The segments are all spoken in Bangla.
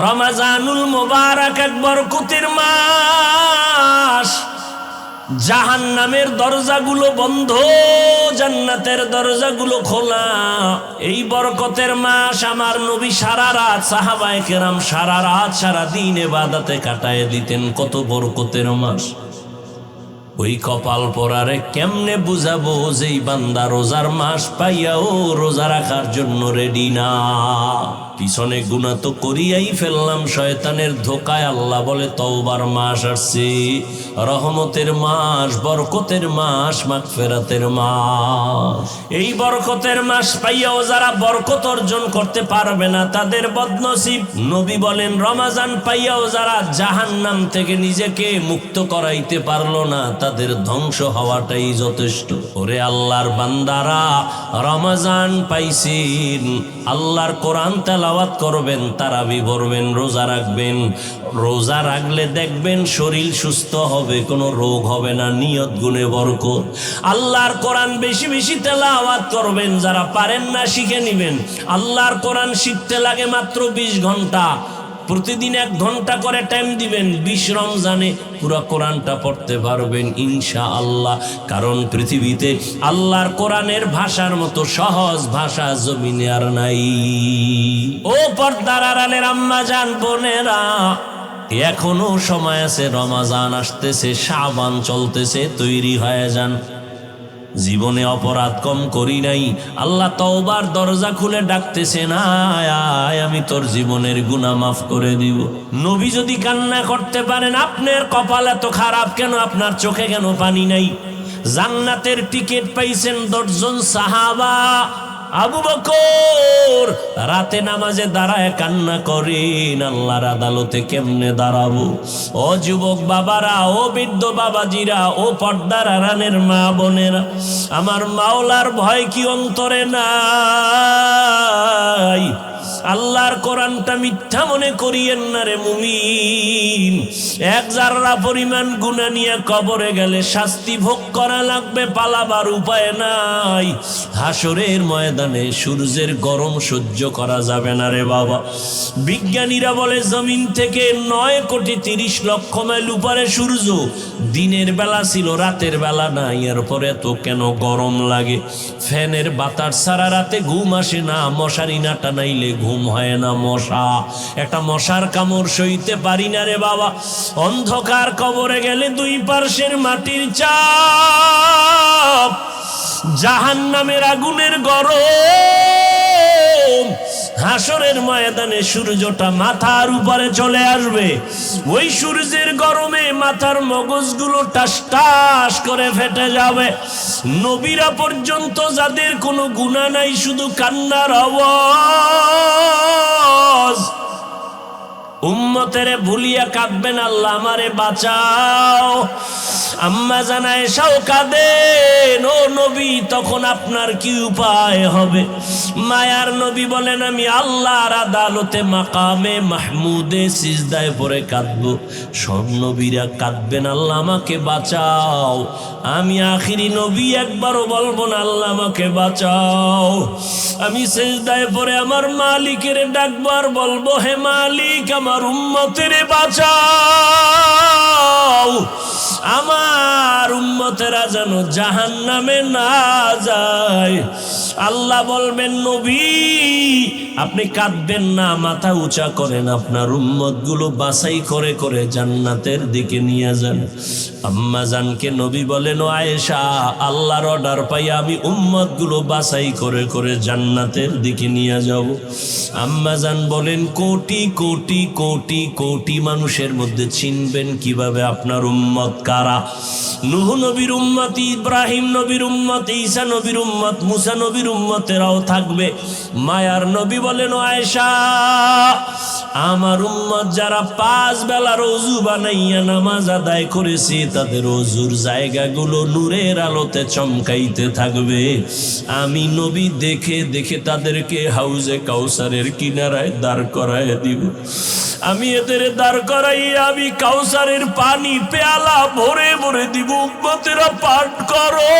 রমজানুল মুবারক এক বরকতের মাস। জাহান্নামের দরজাগুলো বন্ধ, জান্নাতের দরজাগুলো খোলা। এই বরকতের মাস আমার নবী সারা রাত, সাহাবায়ে কেরাম সারা রাত সারা দিন ইবাদতে কাটায় দিতেন। কত বরকতের মাস। ওই কপাল পরারে কেমনে বুঝাবো যেই বান্দা রোজার মাস পাইয়াও রোজা রাখার জন্য রেডি না? পিছনে গুনাহ তো করিয়াই ফেললাম শয়তানের ধোকায়। আল্লাহ বলে তওবার মাস আসছে, রহমতের মাস, বরকতের মাস, মাগফিরাতের মাস। এই বরকতের মাস পাইয়াও যারা বরকত অর্জন করতে পারবে না তাদের বদনসিব। নবী বলেন রমজান পাইয়াও যারা জাহান্নাম থেকে নিজেকে মুক্ত করাইতে পারলো না তাদের ধ্বংস হওয়াটাই যথেষ্ট। ওরে আল্লাহর বান্দারা, রমজান পাইছেন, আল্লাহর কোরআন তেলাওয়াত করবেন, তারাবি পড়বেন, রোজা রাখবেন। রোজা রাখলে দেখবেন শরীর সুস্থ হবে, কোনো রোগ হবে না, নিয়ত গুণে বরকত। আল্লাহর কোরআন বেশি বেশি তেলাওয়াত করবেন, যারা পারেন না শিখে নিবেন। আল্লাহর কোরআন শিখতে লাগে মাত্র 20 ঘন্টা। প্রতিদিন 1 ঘন্টা করে টাইম দিবেন, 20 রমজানে পুরো কোরআনটা পড়তে পারবেন ইনশাআল্লাহ। কারণ পৃথিবীতে আল্লাহর কোরআনের ভাষার মতো সহজ ভাষা জমিনে আর নাই। ও পর্দার আড়ালের আম্মা জান বোনেরা, এখনো সময় আছে, রমজান আসতেছে, শাবান চলতেছে, তৈরি হয়ে যান। জীবনে অপরাধ কম করি নাই, আল্লাহ তওবার দরজা খুলে ডাকতেছে, না আয়, আমি তোর জীবনের গুনাহ মাফ করে দিব। নবী যদি কান্না করতে পারেন, আপনার কপাল এত খারাপ কেন? আপনার চোখে কেন পানি নাই? জান্নাতের টিকিট পাইছেন 10 জন সাহাবা। আবু বকর রাতে নামাজে দাঁড়ায় কান্না করেন, আল্লাহর আদালতে কেমনে দাঁড়াবো? ও যুবক বাবারা, ও বৃদ্ধ বাবাজিরা, ও পর্দার আড়ালের মা বোনেরা, আমার মাওলার ভয় কি অন্তরে নাই? আল্লাহর কোরআনটা মিথ্যা মনে করিয়েন না রে মুমিন। 1 জাররা পরিমাণ গুনাহ নিয়ে কবরে গেলে শাস্তি ভোগ করা লাগবে, পালাবার উপায় নাই। হাসরের ময়দানে সূর্যের গরম সহ্য করা যাবে না রে বাবা। বিজ্ঞানীরা বলে জমিন থেকে 9,30,00,000 মাইল উপরে সূর্য। দিনের বেলা ছিল, রাতের বেলা নাই। এরপরে তো কেন গরম লাগে? ফ্যানের বাতাস ছাড়া রাতে ঘুম আসে না, মশারি না টানাইলে ঘুম হয় না। মশা, একটা মশার কামড় সইতে পারি না রে বাবা। অন্ধকার কবরে গেলে 2 পার্শ্বের মাটির চাপ, জাহান্নামের আগুনের গরম। হাসরের ময়দানে সূর্যটা মাথার উপরে চলে আসবে। ওই সূর্যের গরমে মাথার মগজগুলো টাস টাস করে ফেটে যাবে। নবীরা পর্যন্ত যাদের কোনো গুনাহ নাই, শুধু কান্নার আওয়াজ। উম্মতেরে ভুলিয়া কাঁদবেন, আল্লাহ আমারে বাঁচাও। আম্মা জান আয়েশাও কাঁদেন, ও নবী তখন আপনার কি উপায় হবে? মায়ার নবী বলেন, আমি আল্লাহর আদালতে মাকামে মাহমুদে সিজদায় পড়ে কাঁদবো। সব নবীরা কাঁদবেন, আল্লাহ আমাকে বাঁচাও। আমি আখিরি নবী, একবারও বলবো না আল্লাহ আমাকে বাঁচাও। আমি সিজদায় পড়ে আমার মালিকের ডাকবো আর বলবো, হে মালিক, আমার উম্মতের বাঁচাও। আমার উম্মতেরা যেন জাহান্নামে না যায়। আল্লাহ বলবেন, নবী আপনি কাঁদবেন না, মাথা উঁচা করেন, আপনার উম্মতগুলো বাছাই করে করে জান্নাতের দিকে নিয়ে যান। আম্মা জানকে নবী বলেন, ও আয়েশা, আল্লাহর অর্ডার পাই আমি উম্মতগুলো বাছাই করে করে জান্নাতের দিকে নিয়ে যাব। আম্মা জান বলেন, কোটি কোটি কোটি কোটি মানুষের মধ্যে চিনবেন কিভাবে আপনার উম্মত কারা? নূহ নবীর উম্মত, ইব্রাহিম নবীর উম্মত, ঈসা নবীর উম্মত, মুসা নবীর উম্মতেরাও থাকবে। মায়ার নবী বলেন, ও আয়েশা, আমার উম্মত যারা 5 বেলার ওযু বানাইয়া নামাজ আদায় করেছে, তাদের ওযুর জায়গাগুলো নূরের আলোতে চমকাইতে থাকবে। আমি নবী দেখে দেখে তাদেরকে হাউজে কাউসারের কিনারায় দাঁড় করায় দিব। আমি এদের দাঁড় করাইয়া আমি কাউসারের পানি পেয়ালা ভরে ভরে দিব। উম্মতেরা পাঠ করো।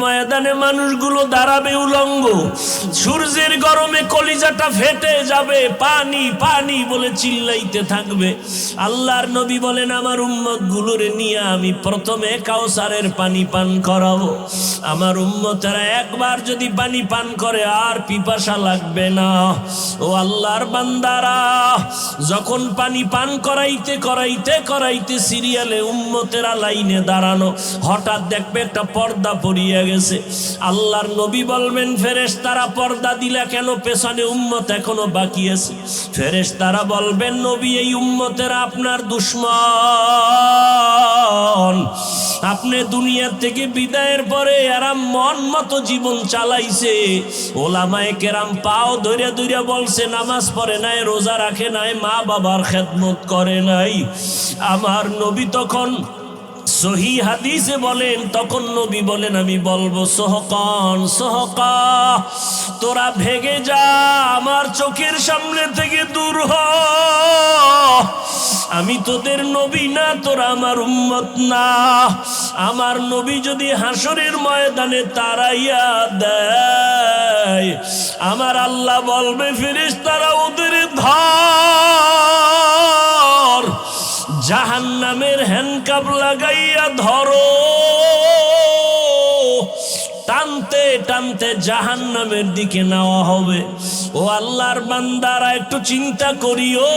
ময়দানে মানুষগুলো দাঁড়াবে উলঙ্গ, সূর্যের গরমে কলিজাটা ফেটে যাবে, পানি পানি বলে চিল্লাইতে থাকবে। আল্লাহর নবী বলেন আমার উম্মত গুলোরে নিয়ে আমি প্রথমে কাউসারের পানি পান করাবো। আমার উম্মতেরা একবার যদি পানি পান করে আর পিপাসা লাগবে না। ও আল্লাহর বান্দারা, যখন পানি পান করাইতে করাইতে করাইতে সিরিয়ালে উম্মতেরা লাইনে দাঁড়ানো, হঠাৎ দেখবে একটা পর্দা পড়িয়া গেছে। আল্লাহর নবী বলবেন ফেরেশতারা পর্দা দিলা কেন, পেছনে উম্মত এখনো বাকি আছে। ফেরেশতারা বলবেন নবী এই উম্মতেরা আপনার দুশমন, আপনি দুনিয়া থেকে বিদায়ের পরে এরা মন মতো জীবন চালাইছে। ওলামায়ে কেরাম পাও ধরে ধরে বলছে নামাজ পড়ে নাই, রোজা রাখে নাই, মা বাবার খেদমত করে নাই। আমার নবী তখন সহি হাদিসে বলেন, তখন নবী বলেন আমি বলবো সোহকান সোহকা, তোরা ভেগে যা, আমার চোখের সামনে থেকে দূর হ। আমি তোদের নবী না, তোরা আমার উম্মত না। আমার নবী যদি হাসরের ময়দানে তারাইয়া দেয়, আমার আল্লাহ বলবে ফেরেশতারা ওদের ধর, জাহান্নামের হ্যান্ডকাপ লাগাইয়া ধরো। টানতে টানতে জাহান্নামের দিকে নেওয়া হবে। ও আল্লাহর বান্দারা একটু চিন্তা করিও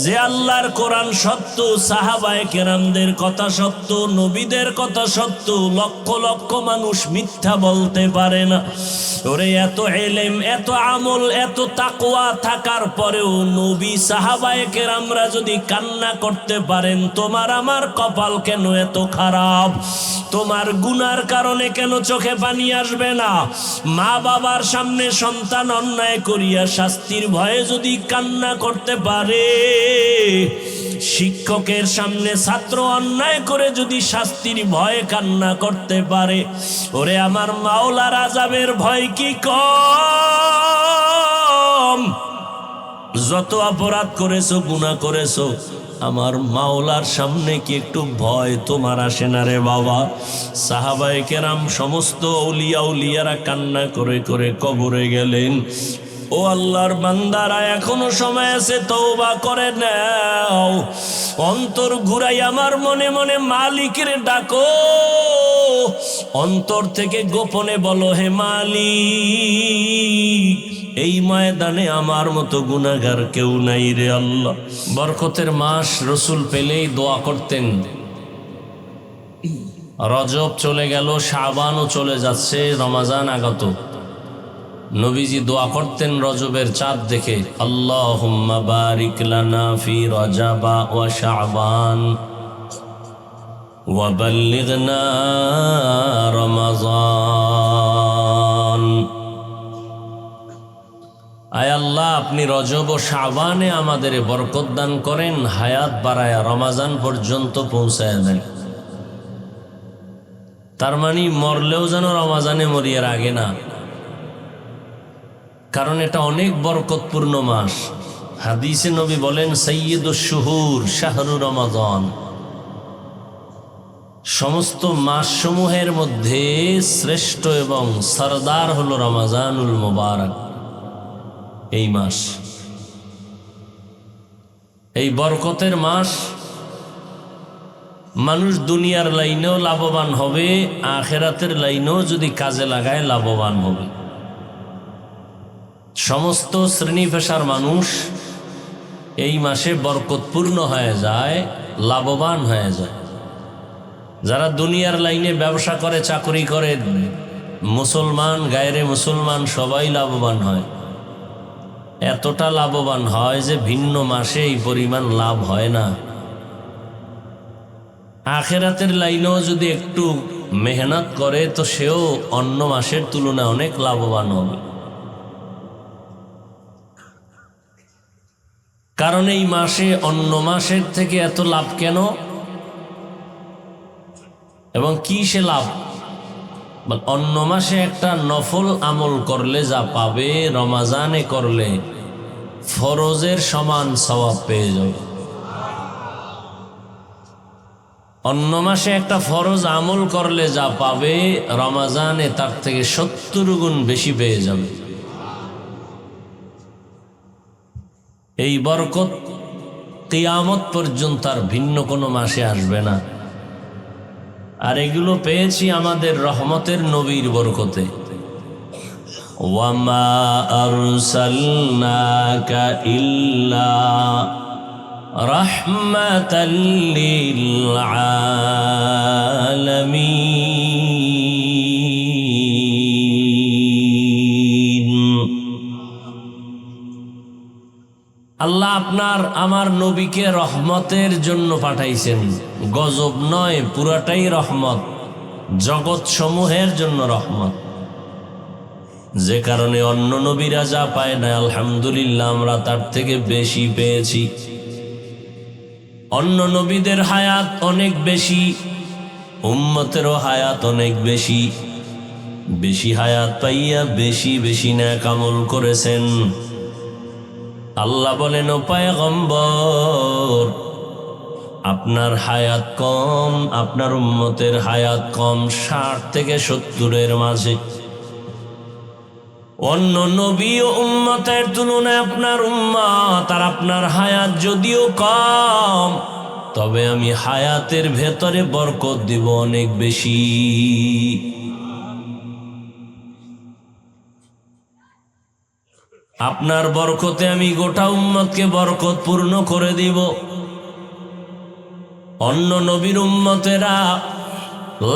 যে আল্লাহর কোরআন সত্য, সাহাবায়ে কেরামদের কথা সত্য, নবীদের কথা সত্য, লক্ষ লক্ষ মানুষ মিথ্যা বলতে পারে না। ওরে এত ইলম, এত আমল, এত তাকওয়া থাকার পরেও নবী সাহাবায়ে কেরামরা যদি কান্না করতে পারেন, তোমার আমার কপাল কেন এত খারাপ? তোমার গুনার কারণে কেন চোখে পানি আসবে না? মা বাবার সামনে সন্তান অন্যায় করিয়া শাস্তির ভয়ে যদি কান্না করতে পারে, শিক্ষকের সামনে ছাত্র অন্যায় করে যদি শাস্তির ভয়ে কান্না করতে পারে, ওরে আমার মাওলার আযাবের ভয় কি কম? যত অপরাধ করেছো, গুনাহ করেছো, আমার মাওলার সামনে কি একটু ভয় তোমার আসে না রে বাবা? সাহাবায়ে কেরাম সমস্ত আউলিয়া উলিয়ারা কান্না করে করে কবরে গেলেন। ও আল্লাহর বান্দারা, এখনো সময় আছে, তওবা করে নাও। অন্তর ঘুরাই আমার মনে মনে মালিকের ডাকো, অন্তর থেকে গোপনে বলো হে মালিক, এই ময়দানে আমার মতো গুনাহগার কেউ নাই রে আল্লাহ। বরকতের মাস রসুল পেলেই দোয়া করতেন। রজব চলে গেল, শাবানও চলে যাচ্ছে, রমাজান আগত। নবীজি দোয়া করতেন রজবের চাঁদ দেখে, আল্লাহুম্মা বারিক লানা ফি রজাবা ওয়া শাবান ওয়া বাল্লিগনা রমাজান। আয় আল্লাহ, আপনি রজব ও শাবানে আমাদের বরকত দান করেন, হায়াত বাড়ায়া রমাজান পর্যন্ত পৌঁছায় দেন। তার মানে মরলেও যেন রমাজানে মরিয়ার আগে না, কারণ এটা অনেক বরকতপূর্ণ মাস। হাদিসে নবী বলেন সাইয়্যিদুশ শুহুর শাহরু রমাদান, সমস্ত মাসসমূহের মধ্যে শ্রেষ্ঠ এবং সরদার হলো রমাজানুল মুবারক। এই মাস, এই বরকতের মাস, মানুষ দুনিয়ার লাইনেও লাভবান হবে, আখিরাতের লাইনেও যদি কাজে লাগায় লাভবান হবে। সমস্ত শ্রেণী পেশার মানুষ এই মাসে বরকতপূর্ণ হয়ে যায়, লাভবান হয়ে যায়। যারা দুনিয়ার লাইনে ব্যবসা করে, চাকরি করে, মুসলমান গায়রে মুসলমান সবাই লাভবান হয়। এতটা লাভবান হয় যে ভিন্ন মাসে এই পরিমাণ লাভ হয় না। আখিরাতের লাইনেও যদি একটু মেহনত করে তো সেও অন্য মাসের তুলনায় অনেক লাভবান হবে। কারণ এই মাসে অন্য মাসের থেকে এত লাভ কেন এবং কি সে লাভ? অন্য মাসে একটা নফল আমল করলে যা পাবে, রমাজানে করলে ফরজের সমান সওয়াব পেয়ে যাবে। অন্য মাসে একটা ফরজ আমল করলে যা পাবে রমাজানে তার থেকে 70 গুণ বেশি পেয়ে যাবে। এই বরকত কিয়ামত পর্যন্ত আর ভিন্ন কোনো মাসে আসবে না। আর এগুলো পেয়েছি আমাদের রহমতের নবীর বরকতে। ওয়ামা আরসালনাকা ইল্লা রাহমাতাল লিল আলামিন। আল্লাহ আমার নবীকে রহমতের জন্য পাঠাইছেন। গজব নয়, পুরাটাই রহমত, জগৎ সমূহের জন্য রহমত। যে কারণে অন্য নবীরা যা পায় না, আলহামদুলিল্লাহ আমরা তার থেকে বেশি পেয়েছি। অন্য নবীদের হায়াত অনেক বেশি, উম্মতেরও হায়াত অনেক বেশি। বেশি হায়াত পাইয়া বেশি বেশি নেক আমল করেছেন। আল্লাহ বলেন, ও পয়গম্বর, আপনার হায়াত কম, আপনার উম্মতের হায়াত কম, 60 থেকে 70-এর মাঝে। অন্য নবী ও উম্মতের তুলনায় আপনার উম্মত আর আপনার হায়াত যদিও কম, তবে আমি হায়াতের ভেতরে বরকত দিব অনেক বেশি। আপনার বরকতে আমি গোটা উম্মতকে বরকত পূর্ণ করে দিব। অন্য নবীর উম্মতেরা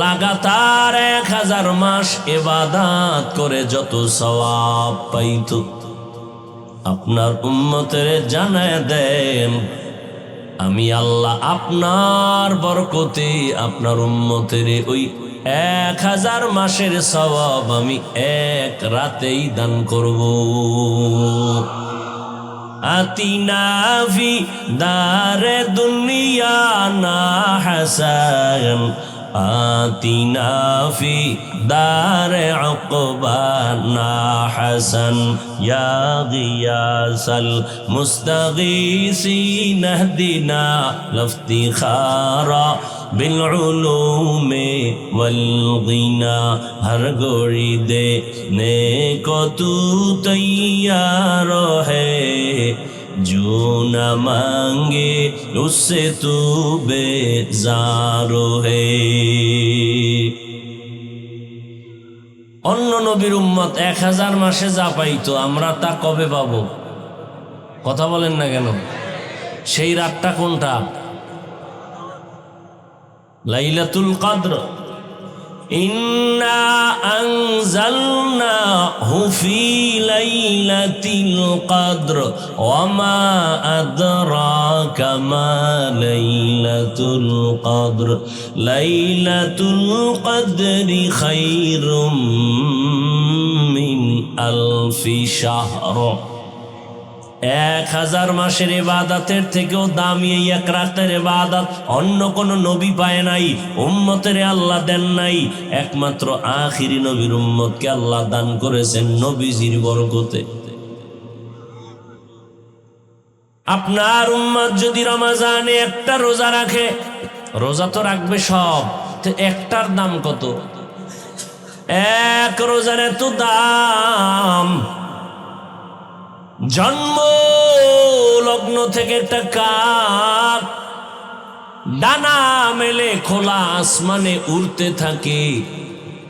লাগাতার 1000 মাস ইবাদত করে যত সওয়াব পাইত, আপনার উম্মতের জানায় দেন আমি আল্লাহ আপনার বরকতে আপনার উম্মতের ওই 1000 মাসের সওয়াব আমি এক রাতেই দান করব। আতিনা ফি দারে দুনিয়া না হাসান, আতিনা ফি দারে উকবা না হাসান, ইয়া গিয়াসাল মুস্তাগীসিন ইহদিনা লফতিখারা বিল উলুমে ওয়াল গিনা। হর গোড়ি দে নে কো তু তৈয়ার है, जो न मांगे उससे तू बेजार है। অন্য নবীর উম্মত 1000 মাসে যা পাইতো, আমরা তা কবে পাবো? কথা বলেন না কেন? সেই রাতটা কোনটা? লাইলাতুল কদর। ইন্না আনজালনাহু ফি লাইলাতিল কদর ওয়া মা আদরাকা মা লাইলাতুল কদর, লাইলাতুল কদরি খায়রুম মিন আলফি শাহর। 1000 মাসের ইবাদতের থেকেও দামি এই এক রাতের ইবাদত অন্য কোন নবী পায় নাই, উম্মতের আল্লাহ দেন নাই। একমাত্র আখিরি নবীর উম্মতকে আল্লাহ দান করেছেন নবীজির বরকতে। আপনার উম্মত যদি রমজানে একটা রোজা রাখে, রোজা তো রাখবে সব, তো একটার দাম কত? এক রোজার এত দাম। জন্ম লগ্ন থেকে একটা কাক ডানা মেলে খোলা আসমানে উড়তে থাকে,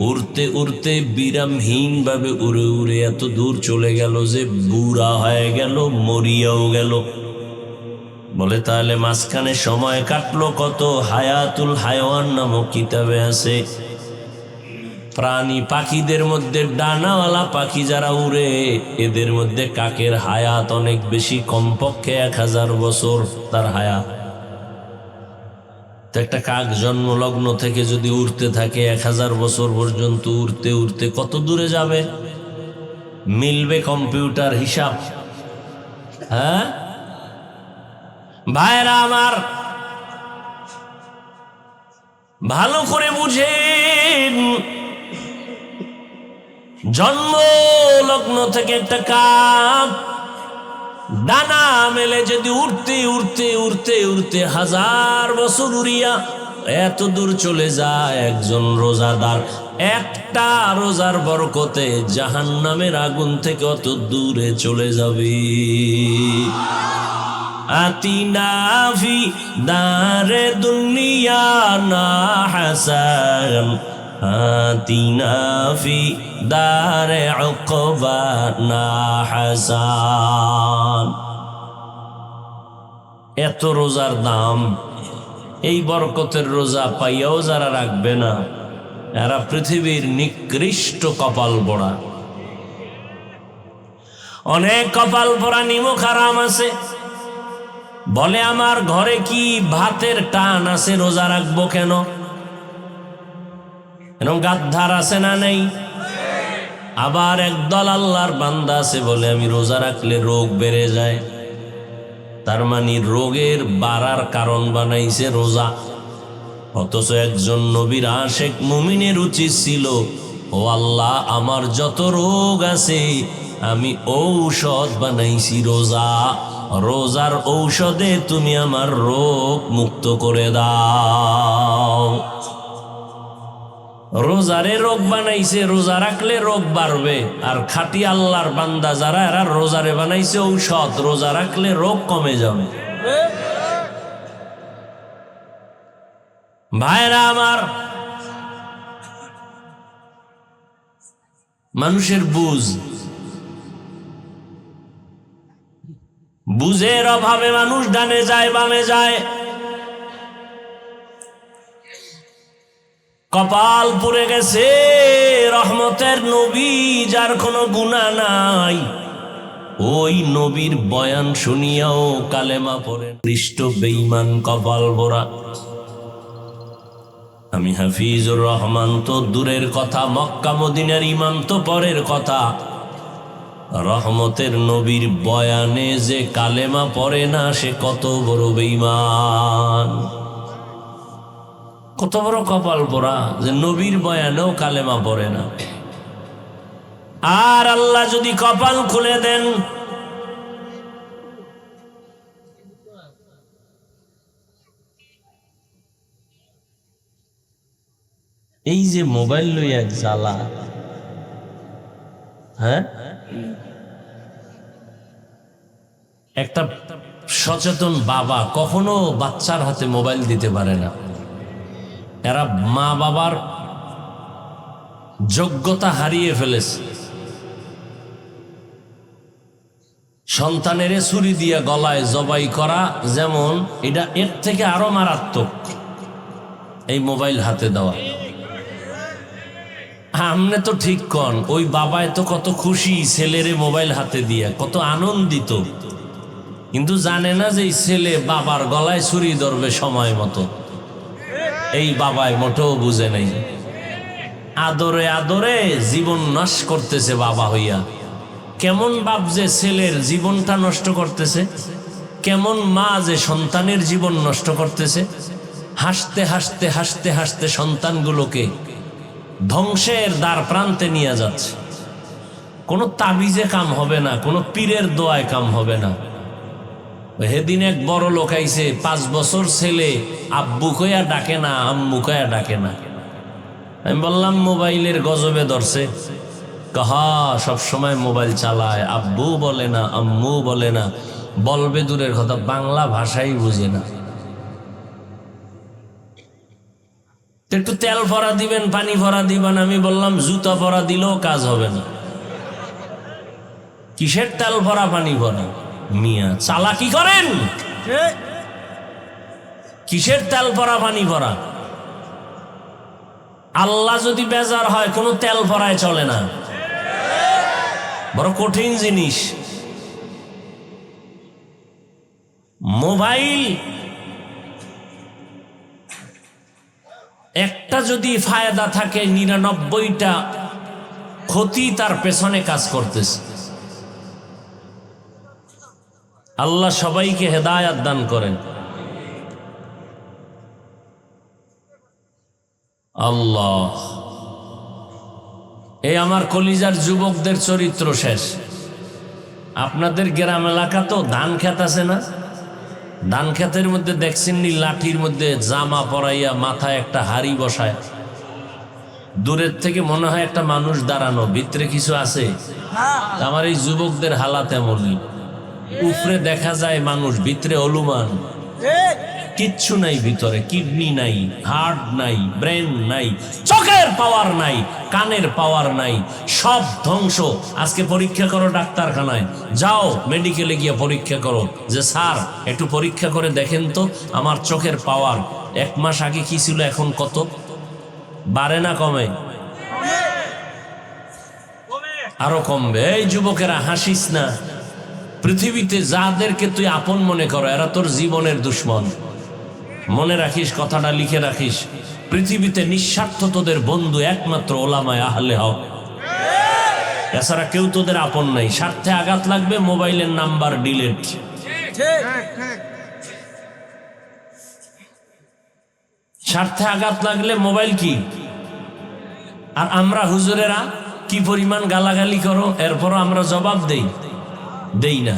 উড়তে উড়তে বিরামহীন ভাবে উড়ে উড়ে এত দূর চলে গেল যে বুড়া হয়ে গেল, মরিয়াও গেল। বলে তাহলে মাঝখানে সময় কাটলো কত? হায়াতুল হায়ওয়ান নামক কিতাবে আছে, প্রাণী পাখিদের মধ্যে ডানাওয়ালা পাখি যারা উড়ে, এদের মধ্যে কাকের হায়াত অনেক বেশি, কমপক্ষে 1000 বছর তার হায়াত। তো একটা কাক জন্মলগ্ন থেকে যদি উড়তে থাকে 1000 বছর পর্যন্ত, উড়তে উড়তে কত দূরে যাবে? মিলবে কম্পিউটার হিসাব? হ্যাঁ ভাইরা আমার, ভালো করে বুঝেন। জন্ম লগ্ন থেকে একটা কাক ডানা মেলে যদি উড়তে উড়তে উড়তে উড়তে 1000 বছর উড়িয়া এত দূর চলে যায় একজন রোজাদার। একটা রোজার বরকতে জাহান্নামের আগুন থেকে অত দূরে চলে যাবে। আতিনা ফি দারে দুনিয়া না হাসান, আতিনা ফি দারে উকবা না হাসান। এত রোজার দাম, এই বরকতের রোজা পাইয়াও যারা রাখবে না, এরা পৃথিবীর নিকৃষ্ট কপাল পোড়া। অনেক কপাল পোড়া নিমক হারাম আছে, বলে আমার ঘরে কি ভাতের টান আছে, রোজা রাখবো কেন? গাদ্দার আছে না নেই? আবার একদল আল্লাহর বান্দা আছে বলে আমি রোজা রাখলে রোগ বেড়ে যায়। তার মানে রোগের বাড়ার কারণ বানাইছে রোজা। অথচ একজন নবীর আশেক মুমিনের উচিত ছিল, ও আল্লাহ আমার যত রোগ আছে আমি ঔষধ বানাইছি রোজা, রোজার ঔষধে তুমি আমার রোগ মুক্ত করে দাও। রোজারে রোগ বানাইছে, রোজা রাখলে রোগ বাড়বে। আর খাঁটি আল্লাহর বান্দা যারা, এরা রোজারে বানাইছে ঔষধ, রোজা রাখলে রোগ কমে যাবে। ভাইরা আমার, মানুষের বুঝের অভাবে মানুষ ডানে যায় বামে যায়, কপাল পুড়ে গেছে। রহমতের নবী যার কোনো গুনাহ নাই, ওই নবীর বয়ান শুনিয়াও কালেমা পড়ে খ্রিস্ট বেঈমান কপাল পোড়া। আমি হাফিজুর রহমান তো দূরের কথা, মক্কা মদিনার ইমাম তো পরের কথা। রহমতের নবীর বয়ানে যে কালেমা পড়ে না, সে কত বড় বেঈমান, কত বড় কপাল পোড়া যে নবীর বয়ানেও কালেমা পড়ে না। আর আল্লাহ যদি কপাল খুলে দেন, এই যে মোবাইল লইয়া জ্বালা, হ্যাঁ, একটা সচেতন বাবা কখনো বাচ্চার হাতে মোবাইল দিতে পারে না। এরা মা বাবার যোগ্যতা হারিয়ে ফেলেছে। সন্তানের ছুরি দিয়ে গলায় জবাই করা যেমন, এটা এর থেকে আরো মারাত্মক এই মোবাইল হাতে দেওয়া। আমনে তো ঠিক কন, ওই বাবায় তো কত খুশি ছেলেরে মোবাইল হাতে দিয়ে, কত আনন্দিত, কিন্তু জানে না যে এই ছেলে বাবার গলায় ছুরি ধরবে সময় মতো। এই বাবায় মোটেও বুঝে নেই। আদরে আদরে জীবন নাশ করতেছে বাবা হইয়া। কেমন বাপ যে ছেলের জীবনটা নষ্ট করতেছে, কেমন মা যে সন্তানের জীবন নষ্ট করতেছে। হাসতে হাসতে হাসতে হাসতে সন্তানগুলোকে ধ্বংসের দ্বার প্রান্তে নিয়ে যাচ্ছে। কোনো তাবিজে কাম হবে না, কোনো পীরের দোয়ায় কাম হবে না। সেদিন এক বড় লোক আইছে, 5 বছর ছেলে আব্বু কইয়া ডাকে না, আম্মু কইয়া ডাকে না। আমি বললাম মোবাইলের গজবে ধরছে। কাহা সবসময় মোবাইল চালায়, আব্বু বলে না, আম্মু বলে না, বলবে দূরের কথা, বাংলা ভাষাই বুঝে না। একটু তেল ভরা দিবেন, পানি ভরা দিবেন। আমি বললাম জুতা ভরা দিলেও কাজ হবে না। কিসের তেল ভরা পানি ভরা? মিয়া চালাকি করেন, কিসের তেল ভরা পানি ভরা? আল্লাহ যদি বেজার হয়, কোনো তেল ভরায় চলে না। বড় কঠিন জিনিস মোবাইল। একটা যদি ফায়দা থাকে, 99টা ক্ষতি তার পেছনে কাজ করতেছে। আল্লাহ সবাইকে হেদায়েত দান করেন। আল্লাহ, এই আমার কলিজার যুবকদের চরিত্র শেষ। আপনাদের গ্রাম এলাকা তো ধান ক্ষেত আছে না? ধান ক্ষেতের মধ্যে দেখছেন নি লাঠির মধ্যে জামা পরাইয়া মাথায় একটা হাড়ি বসায়, দূরের থেকে মনে হয় একটা মানুষ দাঁড়ানো, ভিতরে কিছু আছে। আমার এই যুবকদের হালাত এমনই, উপরে দেখা যায় মানুষ, ভিতরে অলুমান, কিচ্ছু নাই ভিতরে, কিডনি নাই, হার্ট নাই, ব্রেন নাই, চোখের পাওয়ার নাই, কানের পাওয়ার নাই, সব ধ্বংস। আজকে পরীক্ষা করো ডাক্তারখানায়, যাও মেডিকেলে গিয়ে পরীক্ষা করো, যে স্যার একটু পরীক্ষা করে দেখেন তো আমার চোখের পাওয়ার 1 মাস আগে কি ছিল এখন কত, বাড়ে না কমে? আরো কমবে। এই যুবকেরা হাসিস না, পৃথিবীতে যাদেরকে তুই আপন মনে করো এরা তোর জীবনের দুশ্মন। মনে রাখিস, কথাটা লিখে রাখিস, পৃথিবীতে নিঃস্বার্থ তোদের বন্ধু একমাত্র ওলামায়ে আহলে হক, এছাড়া কেউ তোদের আপন নাই। স্বার্থে আঘাত লাগবে, মোবাইলের নাম্বার ডিলিট। স্বার্থে আঘাত লাগলে মোবাইল কি। আর আমরা হুজুরেরা কি পরিমাণ গালাগালি করো, এরপরও আমরা জবাব দেই না।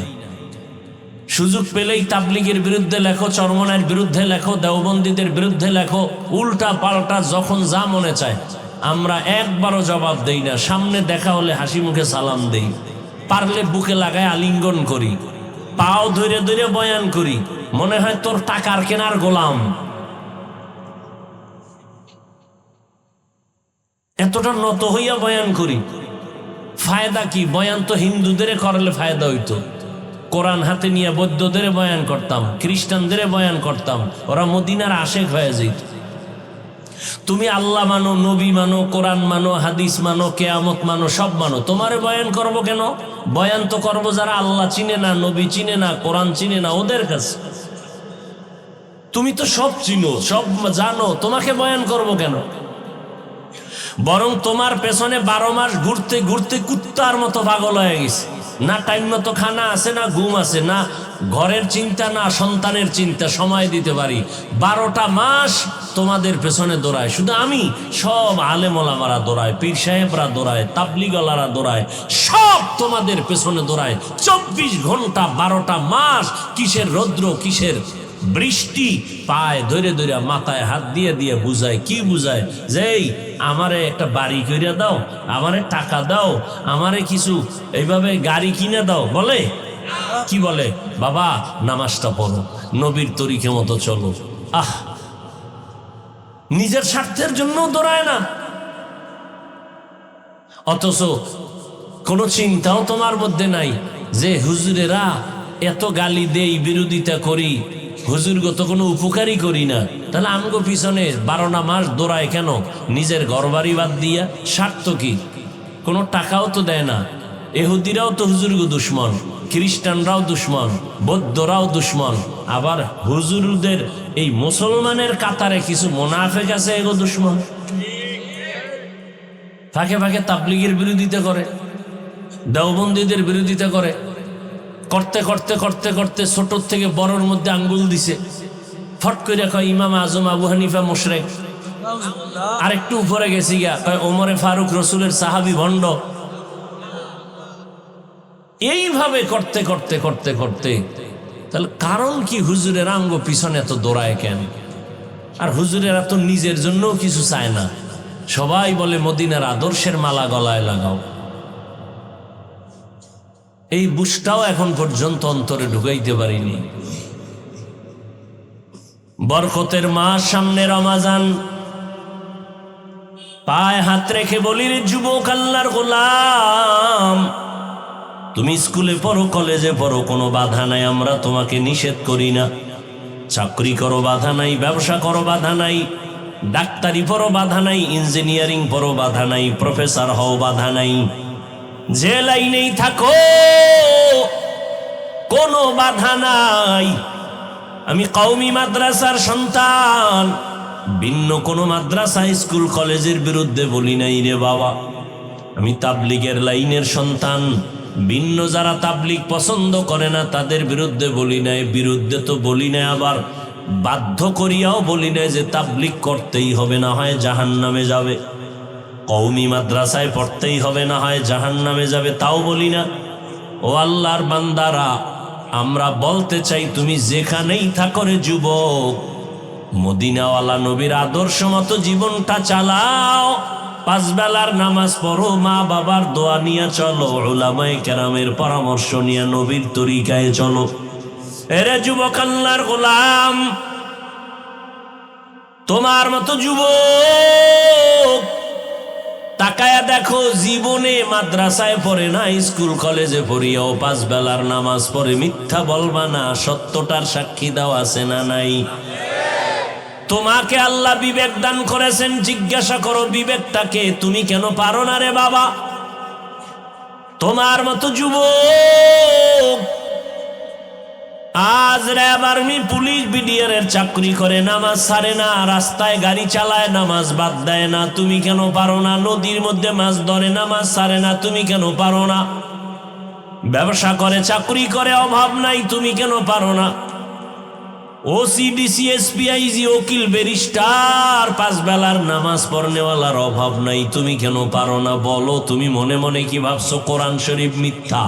সুযোগ পেলেই তাবলীগের বিরুদ্ধে লেখো, চরমনায়ের বিরুদ্ধে লেখো, দেওবন্দীদের বিরুদ্ধে লেখো, উল্টা পাল্টা যখন যা মনে চায়, আমরা একবারও জবাব দেই না। সামনে দেখা হলে হাসি মুখে সালাম দেই, পারলে বুকে লাগায় আলিঙ্গন করি, পাও ধরে ধরে বয়ান করি, মনে হয় তোর টাকার কেনার গোলাম। এতটা নত হইয়া বয়ান করি, ফায়দা কি? বয়ান তো হিন্দুদের করলে ফায়দা হইতো। কোরআন হাতে নিয়ে বৌদ্ধদের বয়ান করতাম, খ্রিস্টানদের বয়ান করতাম, ওরা মদিনার আশেক হয়ে যেত। তুমি আল্লাহ মানো, নবী মানো, কোরআন মানো, হাদিস মানো, কেয়ামত মানো, সব মানো, তোমারে বয়ান করব কেন? বয়ান তো করবো যারা আল্লাহ চিনে না, নবী চিনে না, কোরআন চিনে না, ওদের কাছে। তুমি তো সব চিনো, সব জানো, তোমাকে বয়ান করব কেন? বরং তোমার পেছনে 12 মাস ঘুরতে ঘুরতে কুত্তার মতো পাগল হয়ে গেছে। না টাইম মতো খানা আছে, না ঘুম আছে, না ঘরের চিন্তা, না সন্তানের চিন্তা, সময় দিতে পারি। 12টা মাস তোমাদের পেছনে দৌড়ায়, শুধু আমি, সব আলেম ওলামারা দৌড়ায়, পীর সাহেবরা দৌড়ায়, তাবলীগওয়ালারা দৌড়ায়, সব তোমাদের পেছনে দৌড়ায় 24 ঘন্টা 12টা মাস। কিসের রৌদ্র, কিসের বৃষ্টি, পায় ধরে ধরে মাথায় হাত দিয়ে দিয়ে বুঝায়। কি বুঝায়? যে আমারে একটা বাড়ি কইরা দাও, আমারে টাকা দাও, আমারে কিছু এইভাবে গাড়ি কিনে দাও। বলে কি বলে? বাবা নামাজটা পড়ো, নবীর তরিকে মতো চলো। নিজের স্বার্থের জন্য দৌড়ায় না, অথচ কোনো চিন্তাও তোমার মধ্যে নাই যে হুজুরেরা এত গালি দেই, বিরোধিতা করি, হুজুরগত কোনো উপকারই করি না, তাহলে আমগো পিছনে 12টা মাস দৌড়ায় কেন? নিজের ঘরবাড়ি বাদ দিয়া। স্বার্থ কি? কোনো টাকাও তো দেয় না। এহুদিরাও তো হুজুরগো দুশ্মন, খ্রিস্টানরাও দুশ্মন, বৌদ্ধরাও দুশ্মন, আবার হুজুরদের এই মুসলমানের কাতারে কিছু মুনাফিক আছে, এগো দুশ্মন। ফাঁকে ফাঁকে তাবলীগের বিরোধিতা করে, দেওবন্দীদের বিরোধিতা করে, করতে করতে করতে করতে ছোট থেকে বড়র মধ্যে আঙ্গুল দিছে। ফট করে কয় ইমাম আজম আবু হানিফা মুশরিক। আরেকটু উপরে গেছি গা, কয় ওমরে ফারুক রসুলের সাহাবী ভণ্ড। এইভাবে করতে করতে করতে করতে তাহলে কারণ কি? হুজুরের আঙ্গ পিছনে এত দৌড়ায় কেন? আর হুজুরেরা তো নিজের জন্য কিছু চায় না, সবাই বলে মদিনার আদর্শের মালা গলায় লাগাও। এই বুঝটাও এখন পর্যন্ত অন্তরে ঢুকাইতে পারিনি। বরকতের মাস সামনে, রমাজান। পায়ে হাত রেখে বলি, রে যুবক, আল্লাহর গোলাম, তুমি স্কুলে পড়ো, কলেজে পড়ো, কোনো বাধা নাই, আমরা তোমাকে নিষেধ করি না। চাকরি করো, বাধা নাই, ব্যবসা করো, বাধা নাই, ডাক্তারি পড়ো, বাধা নাই, ইঞ্জিনিয়ারিং পড়ো, বাধা নাই, প্রফেসর হও, বাধা নাই, যে লাইনেই থাকো কোনো বাধা নাই। আমি কওমি মাদ্রাসার সন্তান, ভিন্ন কোনো মাদ্রাসা, স্কুল, কলেজের বিরুদ্ধে বলি নাই রে বাবা। আমি তাবলীগের লাইনের সন্তান, ভিন্ন যারা তাবলীগ পছন্দ করে না তাদের বিরুদ্ধে বলি নাই। বিরুদ্ধে তো বলি নাই, আবার বাধ্য করিয়াও বলি নাই যে তাবলীগ করতেই হবে, না হয় জাহান্নামে যাবে। কওমি মাদ্রাসায় পড়তেই হবে, না হয় জাহান্নামে যাবে, তাও বলি না। ও আল্লাহর বান্দারা, আমরা বলতে চাই তুমি যেখানেই থাকো রে যুবক, মদিনাওয়ালা নবীর আদর্শ মতো জীবনটা চালাও। 5 বেলার নামাজ পড়ো, মা বাবার দোয়া নিয়ে চলো, উলামায়ে কেরামের পরামর্শ নিয়ে নবীর তরিকায় চলো। এরে যুবক আল্লাহর গোলাম, তোমার মতো যুবক তাকায়া দেখো, জীবনে মাদ্রাসায় পড়ে না, স্কুল কলেজে পড়িয়াও 5 বেলার নামাজ পড়ে। মিথ্যা বলবা না, সত্যটার সাক্ষী দাও আছে না নাই? তোমাকে আল্লাহ বিবেক দান করেছেন, জিজ্ঞাসা করো বিবেকটাকে, তুমি কেন পারো না রে বাবা? তোমার মতো যুবক আজ র্যাব, আর্মি, পুলিশ, বিডিআর এর চাকরি করে, নামাজ ছাড়ে না, রাস্তায় গাড়ি চালায়, নামাজ বাদ দেয় না, তুমি কেন পারো না? নদীর মধ্যে মাছ ধরে, নামাজ ছাড়ে না, তুমি কেন পারো না? ব্যবসা করে, চাকরি করে, অভাব নাই, তুমি কেন পারো না? ওসি, ডিসি, এসপি, আইজি, উকিল, ব্যারিস্টার, 5 বেলার নামাজ পড়নেওয়ালার অভাব নাই, তুমি কেন পারো না? বলো, তুমি মনে মনে কি ভাবছো কোরআন শরীফ মিথ্যা?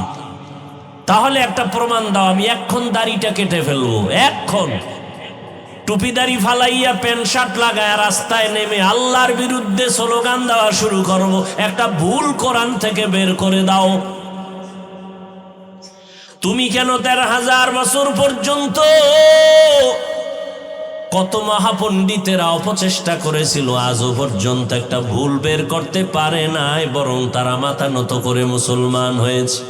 তাহলে একটা প্রমাণ দাও, আমি এক্ষণ দাড়িটা কেটে ফেলবো, এক্ষণ টুপি দাড়ি ফালাইয়া প্যান্ট শার্ট লাগায় রাস্তায় নেমে আল্লাহর বিরুদ্ধে স্লোগান দেওয়া শুরু করবো। একটা ভুল কোরআন থেকে বের করে দাও। তুমি কেন 13,000 বছর পর্যন্ত কত মহাপণ্ডিতেরা অপচেষ্টা করেছিল, আজও পর্যন্ত একটা ভুল বের করতে পারে নাই, বরং তারা মাথা নত করে মুসলমান হয়েছে।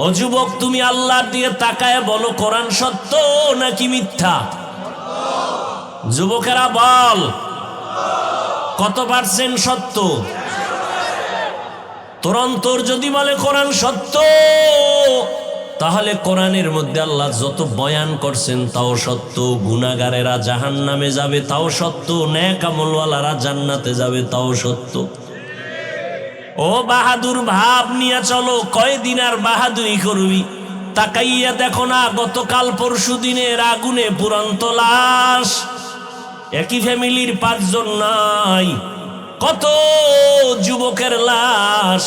ও যুবক, তুমি আল্লাহর দিকে তাকায় বলো, কোরআন সত্য নাকি মিথ্যা? যুবকেরা বল, কত পার্সেন্ট সত্য? তোর অন্তর যদি বলে কোরআন সত্য, তাহলে কোরআনের মধ্যে আল্লাহ যত বয়ান করছেন তাও সত্য। গুনাহগারেরা জাহান্নামে যাবে তাও সত্য, নেক আমলওয়ালারা জান্নাতে যাবে তাও সত্য। ও বাহাদুর, ভাব নিয়ে চলো, কয়দিন আর বাহাদুরি করবি? তাকাইয়া দেখো না, গতকাল পরশু দিনের আগুনে পুরন্ত লাশ, একই ফ্যামিলির 5 জন নাই, কত যুবকের লাশ।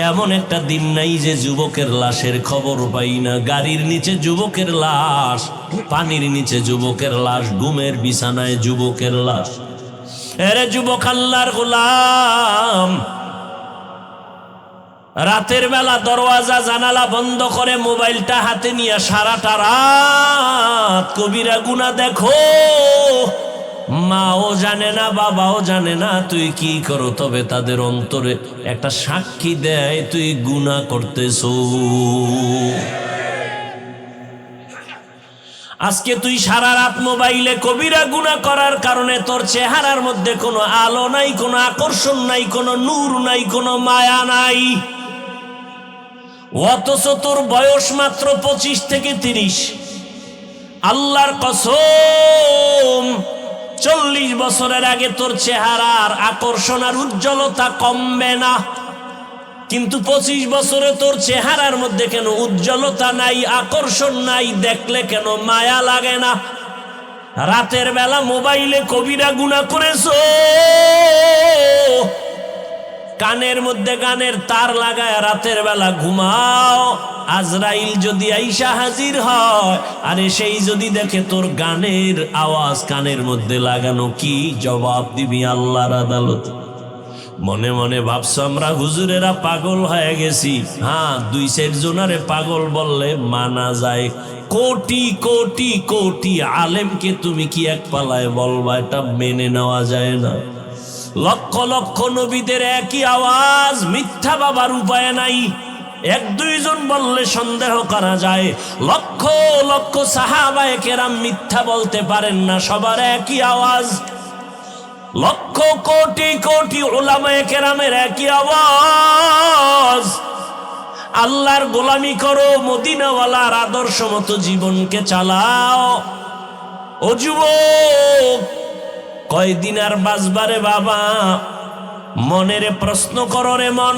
এমন একটা দিন নাই যে যুবকের লাশের খবর পাই না। গাড়ির নিচে যুবকের লাশ, পানির নিচে যুবকের লাশ, ঘুমের বিছানায় যুবকের লাশ। এরে যুবক আল্লাহর গোলাম, রাতের বেলা দরওয়াজা জানালা বন্ধ করে মোবাইলটা হাতে নিয়ে সারাটা রাত কবিরা গুনাহ দেখো। মাও জানে না, বাবাও জানে না তুই কি করো, তবে তাদের অন্তরে একটা সাক্ষী দেয় তুই গুনাহ করতেছ। আজকে তুই সারা রাত মোবাইলে কবিরা গুনাহ করার কারণে তোর চেহারার মধ্যে কোনো আলো নাই, কোনো আকর্ষণ নাই, কোনো নূর নাই, কোনো মায়া নাই। অথচ তোর বয়স মাত্র 25 থেকে 30। আল্লাহর কসম, 40 বছরের আগে তোর চেহারার আকর্ষণ আর উজ্জ্বলতা কমবে না, কিন্তু 25 বছরে তোর চেহারার মধ্যে কেন উজ্জ্বলতা নাই, আকর্ষণ নাই, দেখলে কেন মায়া লাগে না? রাতের বেলা মোবাইলে কবিরা গুনাহ করেছো, কানের মধ্যে গানের তার লাগায় রাতের বেলা ঘুমাও। আজরাইল যদি আইসা হাজির হয়, আরে সেই যদি দেখে তোর গানের আওয়াজ কানের মধ্যে লাগানো, কি জবাব দিবি আল্লাহর আদালত? মনে মনে ভাবছো আমরা হুজুরেরা পাগল হয়ে গেছি। হ্যাঁ, 2-4 জনারে পাগল বললে মানা যায়, কোটি কোটি কোটি আলেমকে তুমি কি এক পালায় বলবা? এটা মেনে নেওয়া যায় না। লক্ষ লক্ষ নবীদের একই আওয়াজ, মিথ্যা বাবার উপায় নাই। 1-2 জন বললে সন্দেহ করা যায়, লক্ষ লক্ষ সাহাবায়ে কেরাম মিথ্যা বলতে পারেন না, সবার একই আওয়াজ। লক্ষ কোটি কোটি উলামায়ে কেরামের একই আওয়াজ, আল্লাহর গোলামি করো, মদিনাওয়ালার আদর্শ মতো জীবনকে চালাও। ও যুবক, কয়দিন আর বাঁচবারে বাবা? মনেরে প্রশ্ন করো রে মন।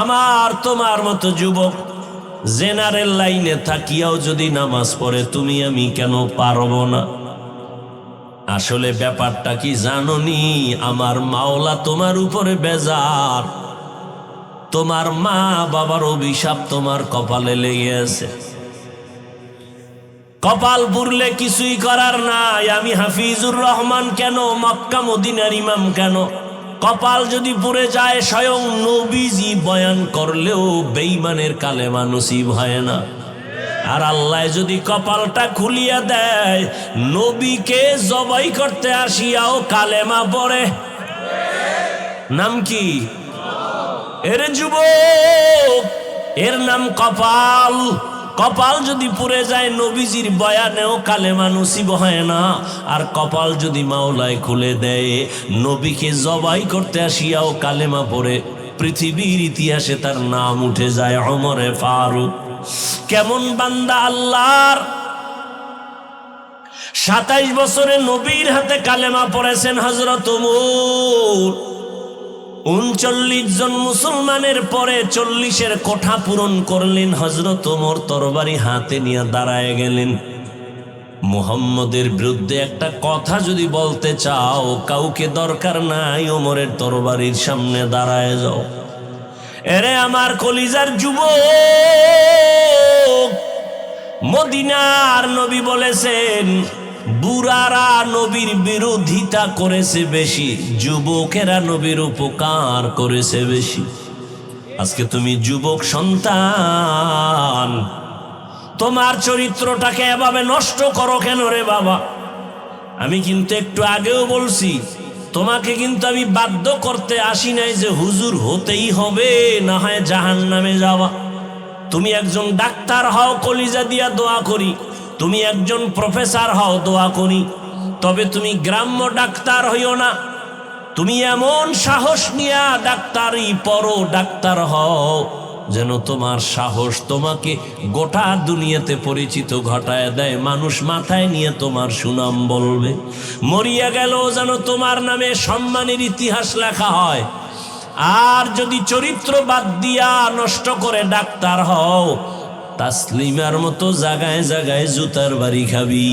আমার তোমার মতো যুবক জেনারেল লাইনে থাকিয়াও যদি নামাজ পড়ে, তুমি আমি কেন পারবো না? আসলে ব্যাপারটা কি জানোনি? আমার মাওলা তোমার উপরে বেজার, তোমার মা বাবার অভিশাপ তোমার কপালে লেগে আছে। কপাল পুরলে কিছুই করার নাই। আমি হাফিজুর রহমান কেন, মক্কা মদিনার ইমাম কেন, কপাল যদি পুড়ে যায় স্বয়ং নবীজি বয়ান করলেও বেঈমানের কালেমা নসিব হয় না। আর আল্লাহ যদি কপালটা খুলিয়া দেয়, নবীকে জবাই করতে আসিয়াও কালেমা পড়ে। নাম কি? এর যুবক, এর নাম কপাল। কপাল যদি পুড়ে যায় নবীজির বয়ানেও কালেমা নসিব হয় না। আর কপাল যদি মাওলায় খুলে দেয়, নবীকে জবাই করতে আসিয়াও কালেমা পড়ে, পৃথিবীর ইতিহাসে তার নাম উঠে যায় ওমরে ফারুক। কেমন বান্দা আল্লাহর! 27 বছরে নবীর হাতে কালেমা পড়েছেন হযরত ওমর। 39 জন মুসলমানের পরে 40-এর কোঠা পূরণ করলেন হযরত ওমর। তরবারি হাতে নিয়ে দাঁড়ায় গেলেন। মুহাম্মদের বিরুদ্ধে একটা কথা যদি বলতে চাও, কাউকে দরকার নাই, ওমরের তরবারির সামনে দাঁড়ায় যাও। এরে আমার কলিজার যুবক, মদিনার নবী বলেছেন, বুড়ারা নবীর বিরোধিতা করেছে বেশি, যুবকেরা নবীর উপকার করেছে বেশি। আজকে তুমি যুবক সন্তান, তোমার চরিত্রটাকে এভাবে নষ্ট করো কেন রে বাবা? আমি কিন্তু একটু আগেও বলছি, তোমাকে কিন্তু আমি বাধ্য করতে আসি নাই যে হুজুর হতেই হবে, না হয় জাহান্নামে যাওয়া। তুমি একজন ডাক্তার হও, কলিজা দিয়া দোয়া করি। তুমি একজন প্রফেসর হও, দোয়া করি। তবে তুমি গ্রাম্য ডাক্তার হইও না। তুমি এমন সাহস নিয়া ডাক্তারি পড়ো, ডাক্তার হও, যেন তোমার সাহস তোমাকে গোটা দুনিয়াতে পরিচিত ঘটায় দেয়। মানুষ মাথায় নিয়ে তোমার সুনাম বলবে। মরিয়া গেল যেন তোমার নামে সম্মানের ইতিহাস লেখা হয়। আর যদি চরিত্র বাদ দিয়া নষ্ট করে ডাক্তার হও, তাসলিমার মতো জায়গায় জায়গায় জুতার বাড়ি খাবি।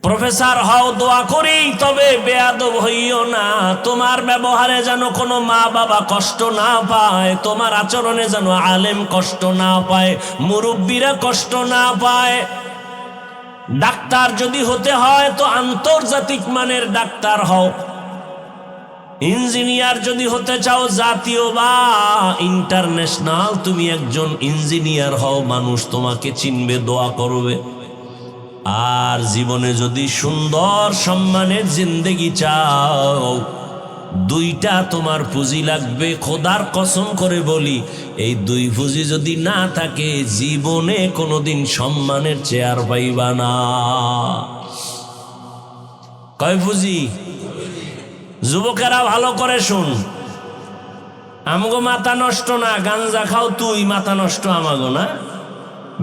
প্রফেসর হও, দোয়া করি, তবে বেয়াদব হইও না। তোমার ব্যবহারে যেন কোনো মা বাবা কষ্ট না পায়, তোমার আচরণে যেন আলেম কষ্ট না পায়, মুরব্বীরা কষ্ট না পায়। ডাক্তার যদি হতে হয় তো আন্তর্জাতিক মানের ডাক্তার হও। ইঞ্জিনিয়ার যদি হতে চাও, জাতীয় বা ইন্টারন্যাশনাল তুমি একজন ইঞ্জিনিয়ার হও, মানুষ তোমাকে চিনবে, দোয়া করবে। আর জীবনে যদি সুন্দর সম্মানের জিন্দেগি চাও, দুইটা তোমার পুঁজি লাগবে। খোদার কসম করে বলি, এই দুই পুঁজি যদি না থাকে, জীবনে কোনোদিন সম্মানের চেয়ার পাইবা না। কয় পুঁজি? যুবকেরা ভালো করে শুন, আমগো মাথা নষ্ট না। গাঞ্জা খাও তুই, মাথা নষ্ট আমাগো না।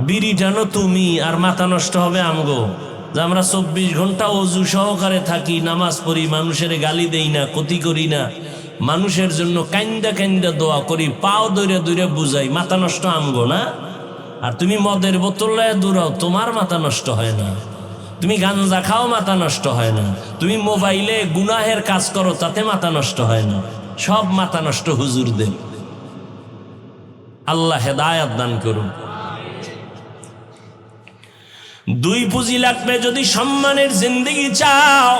বিড়ি টানো তুমি, আর মাথা নষ্ট হবে আমগো। যে আমরা 24 ঘন্টা অজু সহকারে থাকি, নামাজ পড়ি, মানুষের গালি দেই না, ক্ষতি করি না, মানুষের জন্য কান্দা কান্দা দোয়া করি, পাও দৌড়ে দৌড়ে বুঝাই, মাথা নষ্ট আমগো না। আর তুমি মদের বোতলায় দৌড়াও, তোমার মাথা নষ্ট হয় না। তুমি গাঞ্জা খাও, মাথা নষ্ট হয় না। তুমি মোবাইলে গুনাহের কাজ করো, তাতে মাথা নষ্ট হয় না। সব মাথা নষ্ট হুজুরদের। আল্লাহ হেদায়েত দান করুন। দুই পুঁজি লাগবে যদি সম্মানের জিন্দেগি চাও।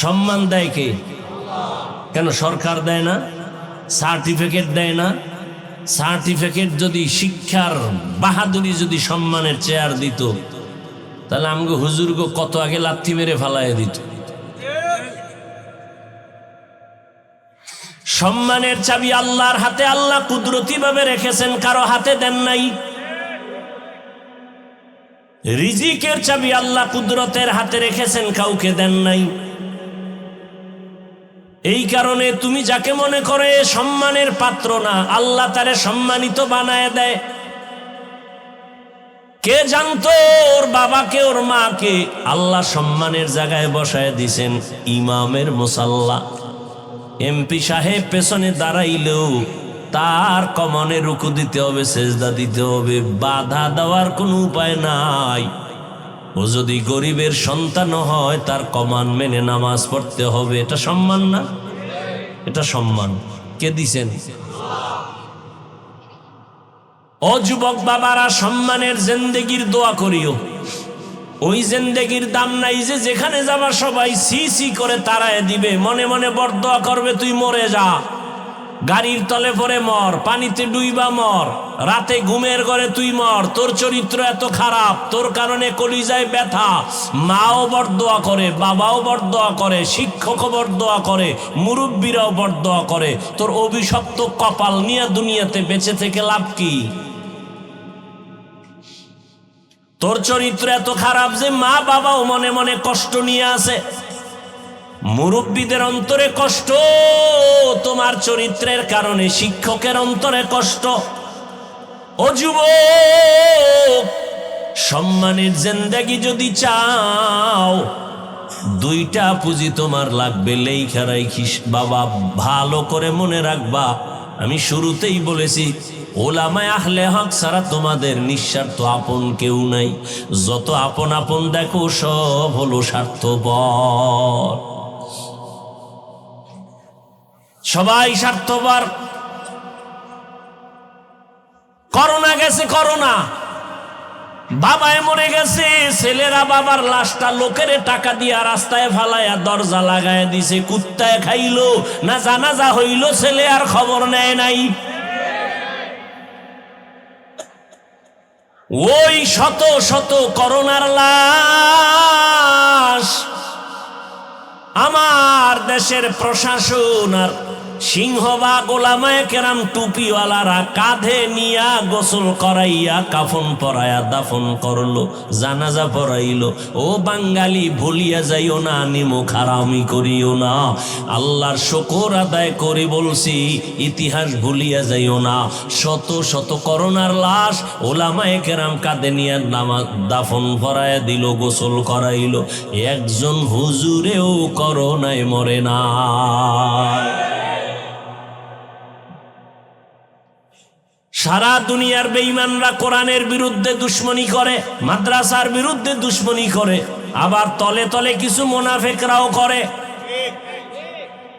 সম্মান দেয় কে? কেন সরকার দেয় না? সার্টিফিকেট দেয় না? সার্টিফিকেট যদি শিক্ষার বাহাদুরি যদি সম্মানের চেয়ার দিত, তাহলে আমাকে হুজুরগো কত আগে লাথি মেরে ফালাইয়া দিত। সম্মানের চাবি আল্লাহর হাতে। আল্লাহ কুদরতি ভাবে রেখেছেন, কারো হাতে দেন নাই। রিজিকের চাবি আল্লাহ কুদরতের হাতে রেখেছেন, কাউকে দেন নাই। এই কারণে তুমি যাকে মনে করে সম্মানের পাত্র না, আল্লাহ তারে সম্মানিত বানায় দেয়। কে জানতো ওর বাবাকে, ওর মাকে আল্লাহ সম্মানের জায়গায় বসায় দিছেন? ইমামের মুসাল্লা। এমপি সাহেব পেছনে দাঁড়াইলেও তার কমানে রুকু দিতে হবে, সেজদা দিতে হবে, বাধা দেওয়ার কোনো উপায় নাই। ও যদি গরিবের সন্তান হয়, তার কমান মেনে নামাজ পড়তে হবে। এটা সম্মান না? এটা সম্মান। কে দিছেন? ও যুবক বাবারা, সম্মানের জিন্দেগির দোয়া করিও। ওই জিন্দেগির দাম নাই যে যেখানে যাবা সবাই সি সি করে তাড়ায় দিবে, মনে মনে বরদোয়া করবে তুই মরে যা, গাড়ির তলে পড়ে মর, পানিতে ডুইবা মর, রাতে ঘুমের ঘরে তুই মর, তোর চরিত্র এত খারাপ, তোর কারণে কলিজায় ব্যথা। মাও বরদোয়া করে, বাবাও বরদোয়া করে, শিক্ষকও বরদোয়া করে, মুরব্বীরাও বরদোয়া করে। তোর অভিশপ্ত কপাল নিয়ে দুনিয়াতে বেঁচে থেকে লাভ কি? তোর চরিত্র এত খারাপ যে মা বাবাও মনে মনে কষ্ট নিয়ে আছে। মুরব্বীদের অন্তরে কষ্ট তোমার চরিত্রের কারণে, শিক্ষকের অন্তরে কষ্ট। ও যুবক, সম্মানের জিন্দেগি যদি চাও, দুইটা পুঁজি তোমার লাগবে, লেখা রাখিস বাবা, ভালো করে মনে রাখবা। আমি শুরুতেই বলেছি, ওলামায়ে আহলে হক ছাড়া তোমাদের নিঃস্বার্থ আপন কেউ নাই। যত আপন আপন দেখো সব হলো স্বার্থপর, সবাই স্বার্থপর। করোনা গেছে, করোনা, বাবায় মরে গেছে, ছেলেরা বাবার লাশটা লোকের টাকা দিয়া রাস্তায় ফালাইয়া দরজা লাগায় দিছে, কুত্তায় খাইলো না জানাজা হইল, ছেলে আর খবর নেয় নাই। ওই শত শত করোনার লাশ আমার দেশের প্রশাসন আর সিংহবাগ ওলামায়ে কেরাম টুপিওয়ালারা কাঁধে নিয়া গোসল করাইয়া কাফন পরাইয়া দাফন করলো, জানাজা পড়াইলো। ও বাঙালি, ভুলিয়া যাইও না, নিমুখ হারামি করিও না। আল্লাহর শুকর আদায় করে বলছি, ইতিহাস ভুলিয়া যাইও না। শত শত করোনার লাশ ওলামায়ে কেরাম কাঁধে নিয়ে দাফন পরাইয়া দিল, গোসল করাইলো। একজন হুজুরেও করোনায় মরে না। সারা দুনিয়ার বেঈমানরা কোরআনের বিরুদ্ধে দুশ্মনী করে, মাদ্রাসার বিরুদ্ধে দুশ্মনী করে, আবার তলে তলে কিছু মুনাফিকরাও করে।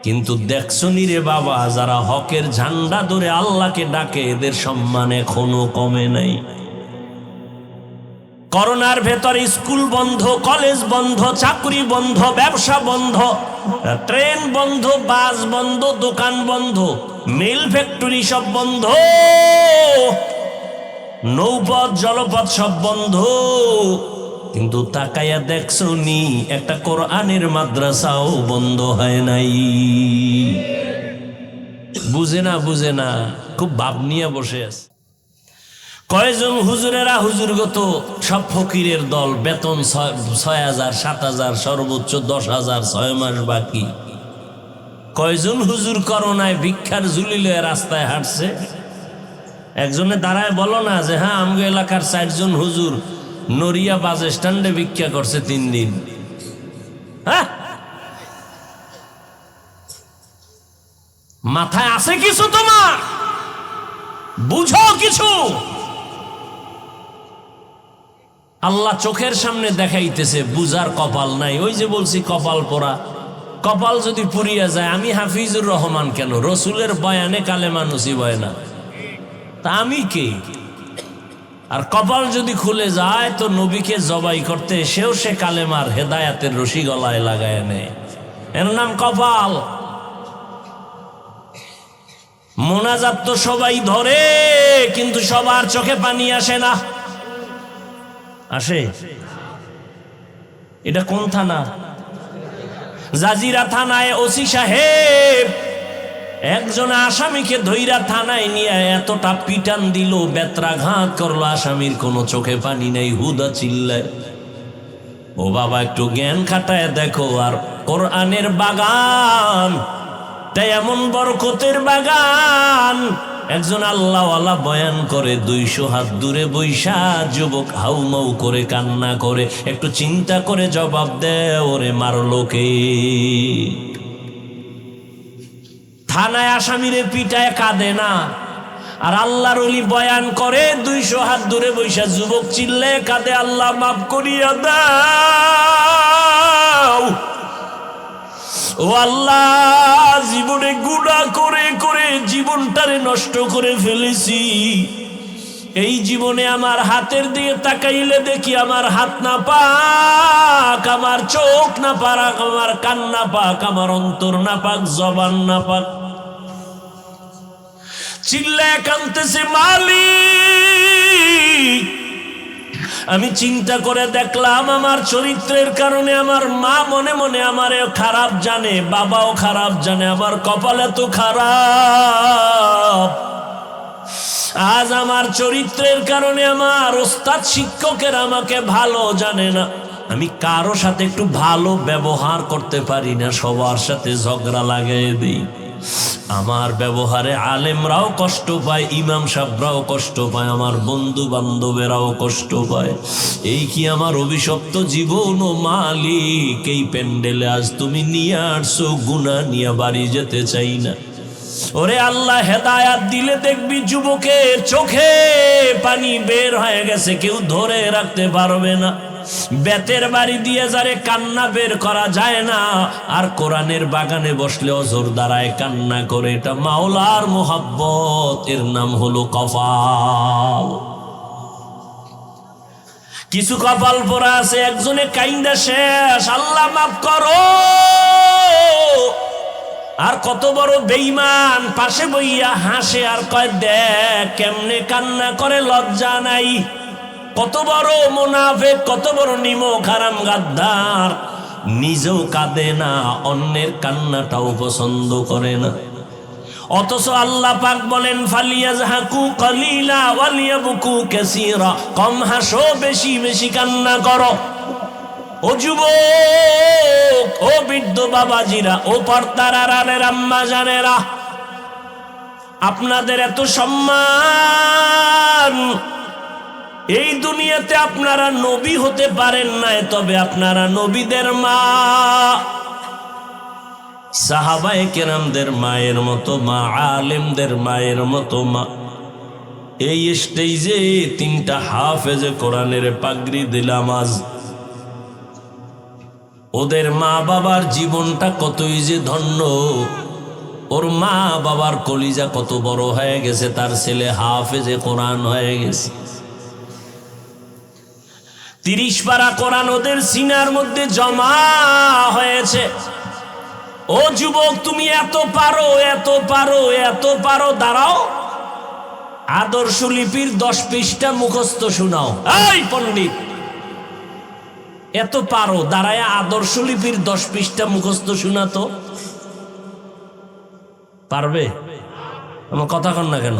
কিন্তু দেখছো নি রে বাবা, যারা হকের ঝান্ডা ধরে আল্লাহকে ডাকে, এদের সম্মান এখনো কমে নাই। করোনার ভেতরে স্কুল বন্ধ, কলেজ বন্ধ, চাকরি বন্ধ, ব্যবসা বন্ধ, ট্রেন বন্ধ, বাস বন্ধ, দোকান বন্ধ, মিল ফ্যাক্টরি সব বন্ধ, নৌপথ জলপথ সব বন্ধ। কিন্তু তাকাইয়া দেখছো নি, একটা কোরআনের মাদ্রাসাও বন্ধ হয় নাই। বুঝে না, বুঝে না, খুব ভাব নিয়ে বসে আছে। কয়জন হুজুরেরা হুজুরগত সব ফকিরের দল, বেতন ৬,০০০, ৭,০০০, সর্বোচ্চ ১০,০০০, ৬ মাস বাকি। কয়জন হুজুর করোনায় ভিক্ষার ঝুলি লয়ে রাস্তায় হাঁটছে। একজনে দাঁড়ায় বলো না যে হ্যাঁ, আমগো এলাকার ৪ জন হুজুর নড়িয়া বাস স্ট্যান্ডে ভিক্ষা করছে ৩ দিন। হ্যাঁ, মাথায় আছে কিছু তোমার? বুঝো কিছু? আল্লাহ চোখের সামনে দেখাইতেছে, বুঝার কপাল নাই। ওই যে বলছি কপাল পোড়া, কপাল যদি পুড়িয়া যায়, আমি হাফিজুর রহমান কেন? রসুলের বয়ানে কালেমা নসিব হয় না, তা আমি কে? আর কপাল যদি খুলে যায়, তো নবীকে জবাই করতে এসেও সে কালেমার হেদায়াতের রশি গলায় লাগায় নেয়। এর নাম কপাল। মোনাজাত তো সবাই ধরে, কিন্তু সবার চোখে পানি আসে না। আসে? এটা কোন থানা? জাজিরা থানায় ওসি সাহেব একজন আসামিকে ধইরা থানায় নিয়ে এতটা পিটান দিল, বেত্রাঘাত করলো, আসামির কোনো চোখে পানি নেই, হুদা চিল্লায়। ও বাবা, একটু জ্ঞান খাটায় দেখো। আর কোরআনের বাগান, তাই এমন বরকতের বাগান, একজন আল্লাহওয়ালা বয়ান করে, ২০০ হাত দূরে বৈশা যুবক হাউমাউ করে কান্না করে। একটু চিন্তা করে জবাব দে, ওরে মারলো কে? থানায় আসামিরে পিটায় কাঁদে না, আর আল্লাহর ওলি বয়ান করে ২০০ হাত দূরে বৈশা যুবক চিল্লে কাঁদে, আল্লাহ মাফ করিয়া দাও। ও আল্লাহ, জীবনে গুনাহ করে করে জীবনটারে নষ্ট করে ফেলেছি, এই জীবনে আমার হাতের দিকে তাকাইলে দেখি আমার হাত না পাক, আমার চোখ না পাক, আমার কান না পাক, আমার অন্তর না পাক, জবান না পাক। চিল্লায় কাঁদতেছে মালিক। আমি চিন্তা করে দেখলাম আমার চরিত্রের কারণে আমার মা মনে মনে আমারে খারাপ জানে, বাবাও খারাপ জানে, আমার কপাল এত খারাপ। আজ আমার চরিত্রের কারণে আমার ওস্তাদ শিক্ষকের আমাকে ভালো জানে না। আমি কারো সাথে একটু ভালো ব্যবহার করতে পারি না, সবার সাথে ঝগড়া লাগাই দিই। আমার ব্যবহারে আলেমরাও কষ্ট পায়, ইমাম সাহেবরাও কষ্ট পায়, আমার বন্ধু বান্ধবেরাও কষ্ট পায়। এই কি আমার অভিশপ্ত জীবন? ও মালিক, এই প্যান্ডেলে আজ তুমি নিয়ে আসছো, গুনাহ নিয়ে বাড়ি যেতে চাই না। ওরে আল্লাহ, হেদায়াত দিলে দেখবি যুবকের চোখে পানি বের হয়ে গেছে, কেউ ধরে রাখতে পারবে না। বেতের বাড়ি দিয়ে যারে কান্না বের করা যায় না, আর কোরআনের বাগানে বসলে অজর দ্বারায় কান্না করে, এটা মাওলার মোহাব্বত, এর নাম হলো কপাল। কিছু কপাল পরা আছে, একজনে কাইন্দা শেষ, আল্লাহ মাফ করো। আর কত বড় বেঈমান পাশে বইয়া হাসে আর কয় দেখ কেমনে কান্না করে, লজ্জা নাই। কত বড় মুনাফিক, কত বড় নিমক হারাম গাদ্দার, নিজেও কাঁদে না, অন্যের কান্নাটাও পছন্দ করে না। অথচ আল্লাহ পাক বলেন ফালিয়াজহাকু কালিলা ওয়ালিয়াবকু কাসীরা, কম হাসো, বেশি বেশি কান্না করো। ও যুবক, ও বৃদ্ধ বাবাজিরা, ও পর্দার আড়ালের আম্মা জানেরা, আপনাদের এত সম্মান। এই দুনিয়াতে আপনারা নবী হতে পারেন নাই, তবে আপনারা নবীদের মা, সাহাবায়ে কেরামদের মায়ের মতো মা, আলেমদের মায়ের মতো মা। এই স্টেজে তিনটা হাফেজে কোরআনের পাগড়ি দিলাম আজ। ওদের মা বাবার জীবনটা কতই যে ধন্য। ওর মা বাবার কলিজা কত বড় হয়ে গেছে, তার ছেলে হাফেজে কোরআন হয়ে গেছে। 30 পারা কোরআন ওদের সিনার মধ্যে জমা হয়েছে। ও যুবক, তুমি এত পারো, এত পারো, এত পারো, দাঁড়াও, আদর্শ লিপির 10 পৃষ্ঠা মুখস্থ শোনাও। এই পণ্ডিত, এত পারো, দাঁড়ায় আদর্শ লিপির 10 পৃষ্ঠা মুখস্থ শোনাতো পারবে? আমার কথা কন না কেন?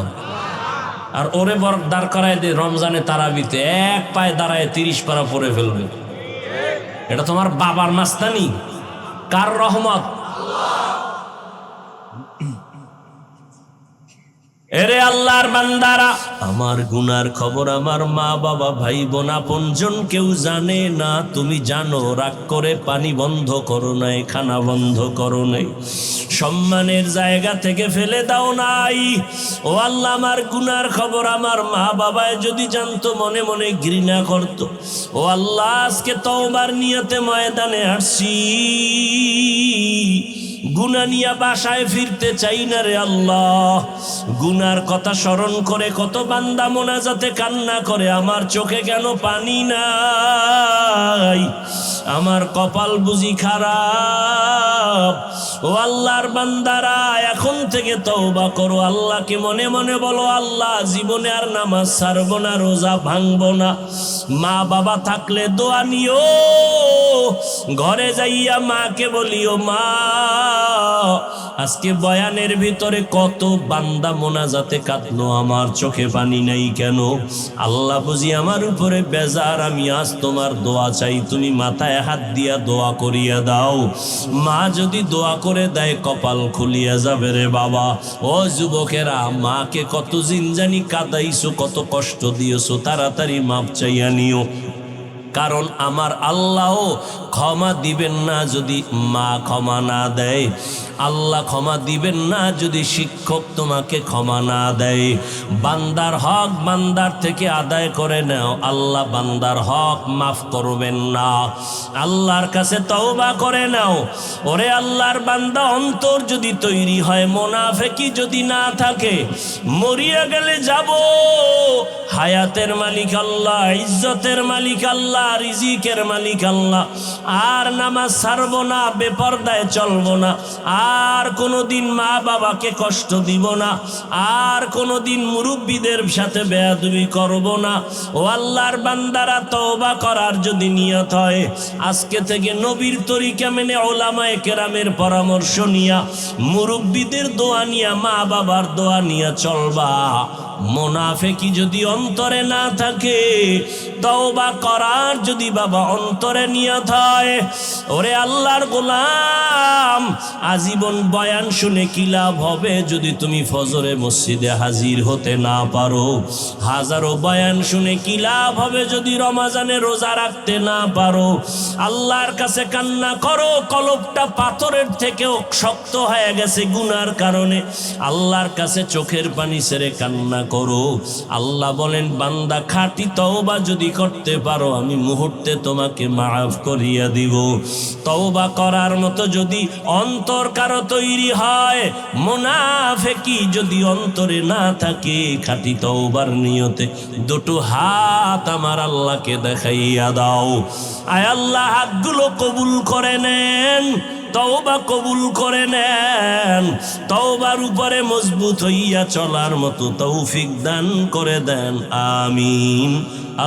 আর ওরে বর দাঁড় করায় দে রমজানে তারাবিতে, এক পায়ে দাঁড়ায় 30 পারা পড়ে ফেলবে। এটা তোমার বাবার মাস্তানি? কার রহমত? এরে আল্লাহর বান্দারা, আমার গুনার খবর আমার মা বাবা ভাই বোন আপনজন কেউ জানে না। তুমি জানো, রাগ করে পানি বন্ধ করো নাই, খানা বন্ধ করো নাই, সম্মানের জায়গা থেকে ফেলে দাও নাই। ও আল্লাহ, আমার গুনার খবর আমার মা বাবায় যদি জানতো, মনে মনে ঘৃণা করত। ও আল্লাহ, আজকে তওবার নিয়তে ময়দানে আসছি, গুনাহ নিয়া বাসায় ফিরতে চাই না রে আল্লাহ। গুনার কথা স্মরণ করে কত বান্দা মোনাজাতে কান্না করে, আমার চোখে কেন পানি নাই? আমার কপাল বুঝি খারাপ? ও আল্লাহর বান্দারা, এখন থেকে তওবা করো, আল্লাহকে মনে মনে বলো, আল্লাহ জীবনে আর নামাজ ছাড়বো না, রোজা ভাঙবো না। মা বাবা থাকলে দোয়া নিও, ঘরে যাইয়া মাকে বলিও, মা আজকে বয়ানের ভিতরে কত বান্দা মোনাজাতে কাঁদলো, আমার চোখে পানি নাই কেন? আল্লাহ বুঝি আমার উপরে বেজার, আমি আজ তোমার দোয়া চাই, তুমি মাথায় হাত দিয়া দোয়া করিয়া দাও। মা যদি দোয়া করে দেয়, কপাল খুলিয়া যাবে রে বাবা। ও যুবকেরা, মাকে কত জিনজানি কাঁদাইছো, কত কষ্ট দিয়েছো, তাড়াতাড়ি মাপ চাইয়া নিও। কারণ আমার আল্লাহ ক্ষমা দিবেন না যদি মা ক্ষমা না দেয়, আল্লাহ ক্ষমা দিবেন না যদি শিক্ষক তোমাকে ক্ষমা না দেয়। বান্দার হক বান্দার থেকে আদায় করে নাও, আল্লাহ বান্দার হক মাফ করবেন না। আল্লাহর কাছে তওবা করে নাও। ওরে আল্লাহর বান্দা, অন্তর যদি তৈরি হয়, মুনাফিকি যদি না থাকে, মরিয়া গেলে যাব, হায়াতের মালিক আল্লাহ, ইজ্জতের মালিক আল্লাহ, রিজিকের মালিক আল্লাহ। আর নামাজ ছাড়বো না, বেপরদায় চলবো না, আর কোনোদিন মা বাবাকে কষ্ট দিব না, আর কোনোদিন মুরব্বীদের সাথে বেয়াদবি করব না। ও আল্লাহর বান্দারা, তওবা করার যদি নিয়ত হয়, আজকে থেকে নবীর তরিকা মেনে, ওলামায়ে কেরামের পরামর্শ নিয়া, মুরব্বীদের দোয়া নিয়া, মা বাবার দোয়া নিয়া চলবা। মুনাফিকি যদি অন্তরে না থাকে, তওবা করার যদি বাবা অন্তরে নিয়ত হয়, ওরে আল্লাহর গোলাম, আজীবন বয়ান শুনে কি লাভ হবে যদি তুমি ফজরে মসজিদে হাজির হতে না পারো? হাজারো বয়ান শুনে কি লাভ হবে যদি রমজানে রোজা রাখতে না পারো? আল্লাহর কাছে কান্না করো, কলবটা পাথরের থেকেও শক্ত হয়ে গেছে গুনার কারণে। আল্লাহর কাছে চোখের পানি ছেড়ে কান্না করো। আল্লাহ বলেন, বান্দা খাঁটি তওবা যদি করতে পারো, আমি মুহূর্তে তোমাকে মাফ করিয়া দিব। তওবা করার মতো যদি অন্তর কারো তৈরি হয়, মুনাফিকি যদি অন্তরে না থাকে, খাঁটি তওবার নিয়তে দুটো হাত আমার আল্লাহকে দেখাইয়া দাও। আয় আল্লাহ, হাতগুলো কবুল করে নেন, তওবা কবুল করে নেন, তওবার উপরে মজবুত হইয়া চলার মতো তৌফিক দান করে দেন। আমিন।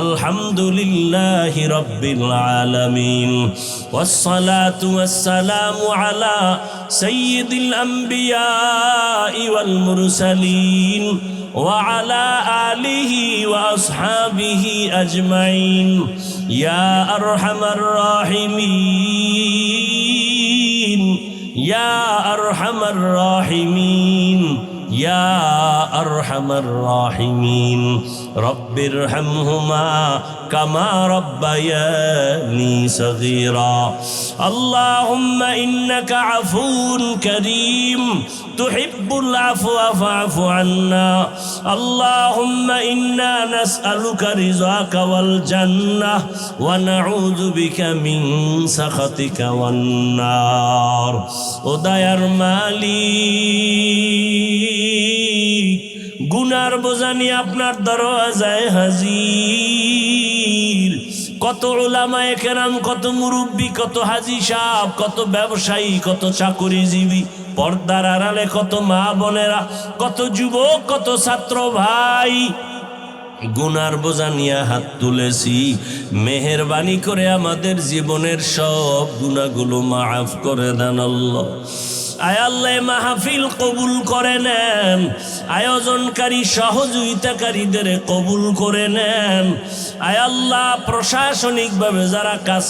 আলহামদুলিল্লাহি রাব্বিল আলামিন, ওয়াসসালাতু ওয়াসসালামু আলা সাইয়্যিদিল আম্বিয়া ওয়াল মুরসালিন ওয়া আলা আলিহি ওয়া আসহাবিহি আজমাইন। ইয়া আরহামার রাহিমিন, ইয়া আরহামার রাহিমিন, ইয়া আরহামার রাহিমিন। রব্বিরহামহুমা কামা রব্বায়ানি সগীরা। আল্লাহুম্মা ইন্নাকা আফুউন কারীম তুহিব্বুল আফওয়া ফা'ফু আন্না। আল্লাহুম্মা ইন্না নাসআলুকা রিযাকা ওয়াল জান্নাহ ওয়া নাউযু বিকা মিন সাখাতিকা ওয়ান নার। ও দয়ার মালিক, গুনার বোঝা নিয়ে আপনার দরওয়াজায় হাজির। কত উলামায়ে কেরাম, কত মুরব্বী, কত হাজি সাহেব, কত ব্যবসায়ী, কত চাকরিজীবী, পর্দার আড়ালে কত মা বোনেরা, কত যুবক, কত ছাত্র ভাই, গুনার বোঝা নিয়ে হাত তুলেছি। মেহেরবানি করে আমাদের জীবনের সব গুনাহগুলো মাফ করে দেন আল্লাহ। আয় আল্লাহ, মাহফিল কবুল করে নেন, আয়োজনকারী সহযোগিতাকারীদের কবুল করে নেন। আয় আল্লাহ, প্রশাসনিকভাবে যারা কাজ